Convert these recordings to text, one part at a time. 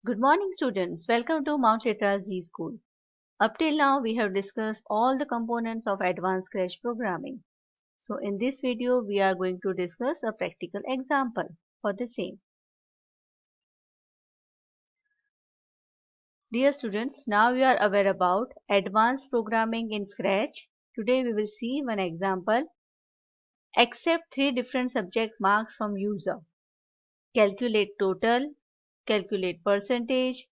Good morning, students. Welcome to Mount Litera Z School. Up till now, we have discussed all the components of advanced Scratch programming. So, in this video, we are going to discuss a practical example for the same. Dear students, now we are aware about advanced programming in Scratch. Today, we will see one example. Accept three different subject marks from user. Calculate total, calculate percentage.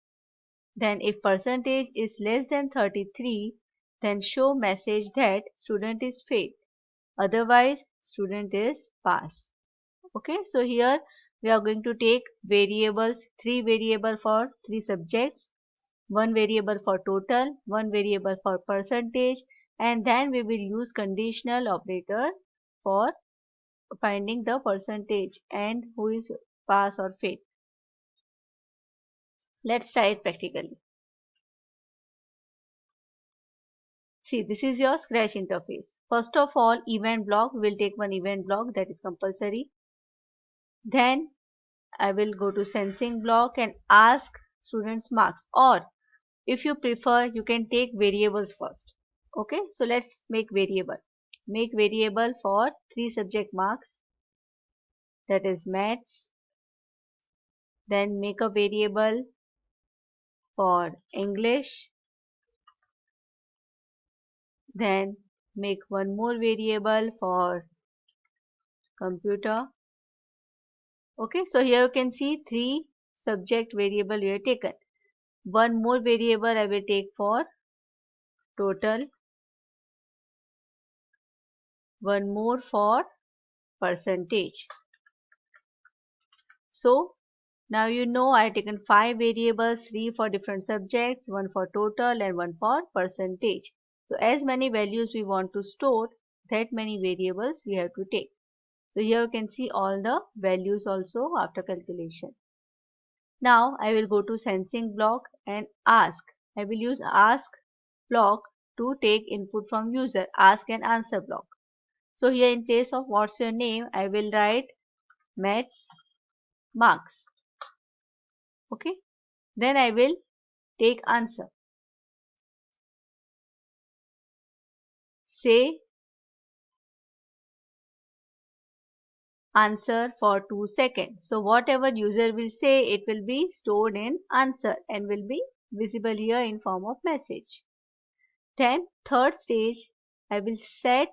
Then if percentage is less than 33, then show message that student is failed. Otherwise, student is pass. Okay, so here we are going to take variables, three variables for three subjects, one variable for total, one variable for percentage, and then we will use conditional operator for finding the percentage and who is pass or fail. Let's try it practically. See, this is your Scratch interface. First of all, event block, we will take one event block, that is compulsory. Then I will go to sensing block and ask students marks, or if you prefer, you can take variables first. Okay, so let's make variable. Make variable for three subject marks, that is maths. Then make a variable for English. Then make one more variable for computer. Okay, so here you can see three subject variable we have taken. One more variable I will take for total. One more for percentage. So now you know I have taken five variables, three for different subjects, one for total and one for percentage. So as many values we want to store, that many variables we have to take. So here you can see all the values also after calculation. Now I will go to sensing block and ask. I will use ask block to take input from user, ask and answer block. So here in place of what's your name, I will write maths marks. Okay. Then I will take answer. Say answer for 2 seconds. So whatever user will say, it will be stored in answer and will be visible here in form of message. Then third stage, I will set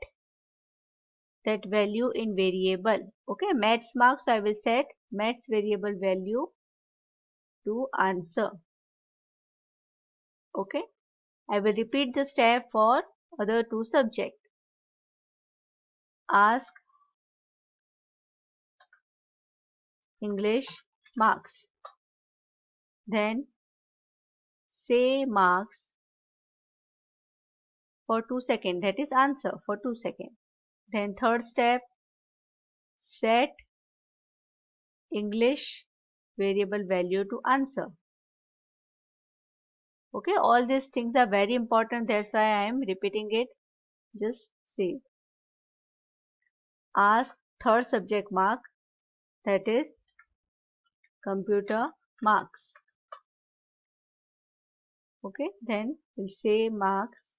that value in variable. Okay, maths marks, so I will set maths variable value to answer. Okay, I will repeat the step for other two subjects. Ask English marks. Then say marks for 2 seconds, that is answer for 2 seconds. Then third step, set English variable value to answer. Okay, all these things are very important, that's why I am repeating it. Just save. Ask third subject mark, that is computer marks. Okay, then we'll say marks.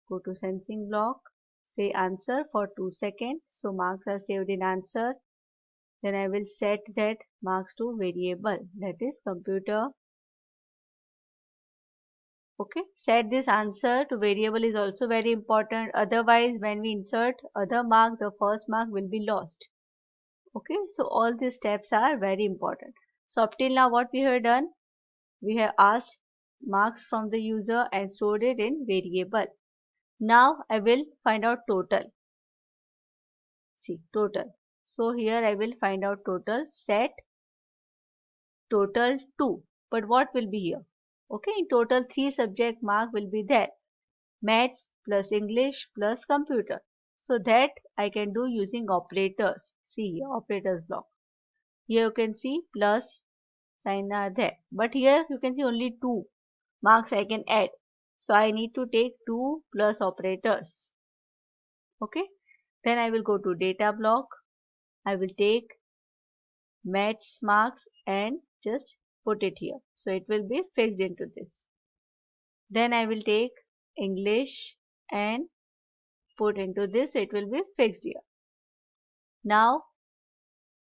Go to sensing block, say answer for 2 seconds. So marks are saved in answer. Then I will set that marks to variable, that is computer. Okay, set this answer to variable is also very important. Otherwise, when we insert other mark, the first mark will be lost. Okay, so all these steps are very important. So up till now what we have done, we have asked marks from the user and stored it in variable. Now I will find out total. See, total. So here I will find out total, set total 2. But what will be here? Okay, in total 3 subject mark will be there. Maths plus English plus computer. So that I can do using operators. See here, operators block. Here you can see plus sign are there. But here you can see only 2 marks I can add. So I need to take 2 plus operators. Okay. Then I will go to data block. I will take maths marks and just put it here. So it will be fixed into this. Then I will take English and put into this, so it will be fixed here. Now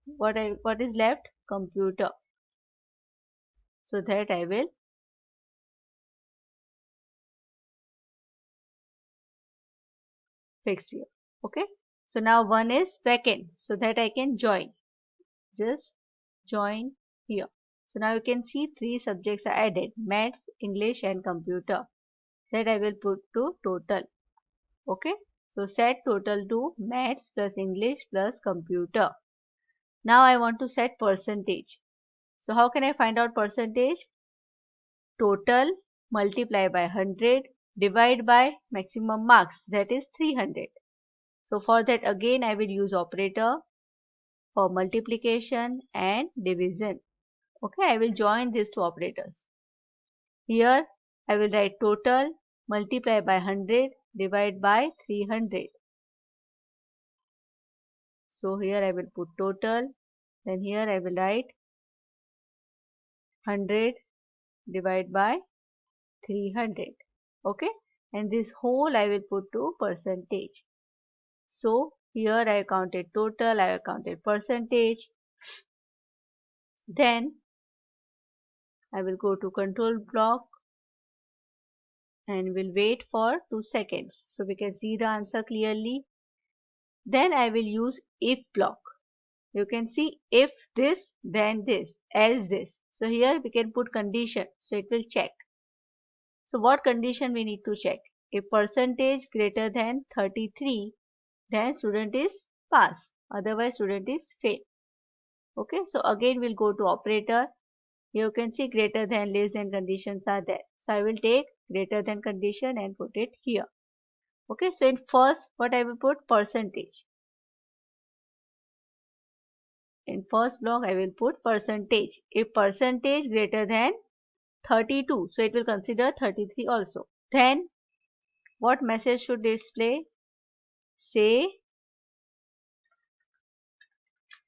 what is left? Computer. So that I will fix here. Okay. So now one is vacant, so that I can join. Just join here. So now you can see three subjects are added: maths, English and computer. That I will put to total. Okay. So set total to maths plus English plus computer. Now I want to set percentage. So how can I find out percentage? Total multiply by 100 divide by maximum marks, that is 300. So for that again I will use operator for multiplication and division. Okay, I will join these two operators. Here I will write total multiply by 100 divide by 300. So here I will put total, then here I will write 100 divide by 300. Okay, and this whole I will put to percentage. So here I counted total, I counted percentage. Then I will go to control block and will wait for 2 seconds so we can see the answer clearly. Then I will use if block. You can see if this, then this, else this. So here we can put condition, so it will check. So what condition we need to check? If percentage greater than 33, then student is pass, otherwise student is fail. Okay, so again we'll go to operator. You can see greater than, less than conditions are there. So I will take greater than condition and put it here. Okay, so in first what I will put? Percentage. In first block I will put percentage. If percentage greater than 32, so it will consider 33 also. Then what message should display? Say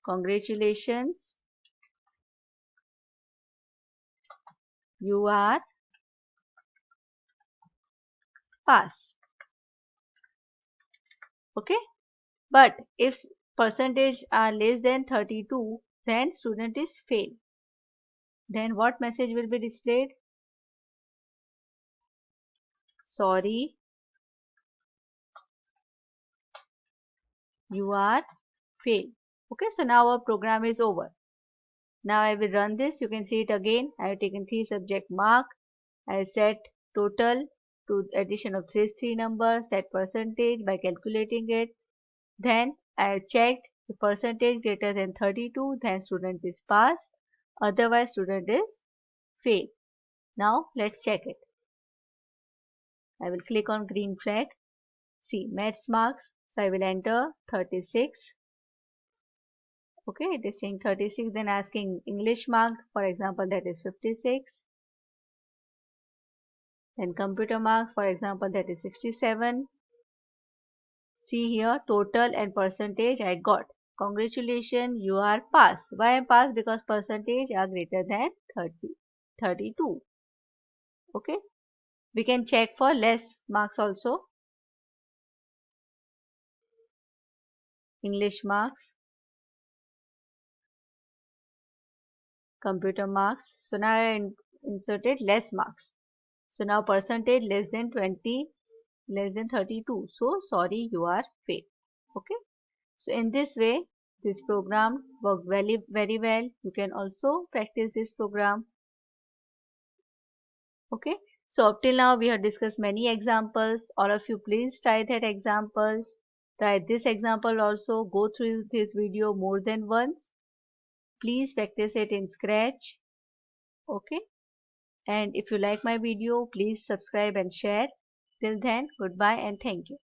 congratulations, you are pass. Okay, but if percentage are less than 32, then student is fail. Then what message will be displayed? Sorry, you are fail. Okay, so now our program is over. Now I will run this. You can see it again. I have taken 3 subject mark. I set total to addition of these 3 numbers, set percentage by calculating it. Then I checked the percentage greater than 32, then student is pass, otherwise student is fail. Now let's check it. I will click on green flag. See maths marks. So I will enter 36. Okay, it is saying 36, then asking English mark, for example, that is 56. Then computer mark, for example, that is 67. See here, total and percentage I got. Congratulations, you are pass. Why I am pass? Because percentage are greater than 30, 32. Okay, we can check for less marks also. English marks, computer marks. So now I inserted less marks. So now percentage less than 20, less than 32. So sorry, you are fail. Okay. So in this way, this program worked very well. You can also practice this program. Okay. So up till now we have discussed many examples. All of you please try that examples. Try this example also. Go through this video more than once. Please practice it in Scratch. Okay. And if you like my video, please subscribe and share. Till then, goodbye and thank you.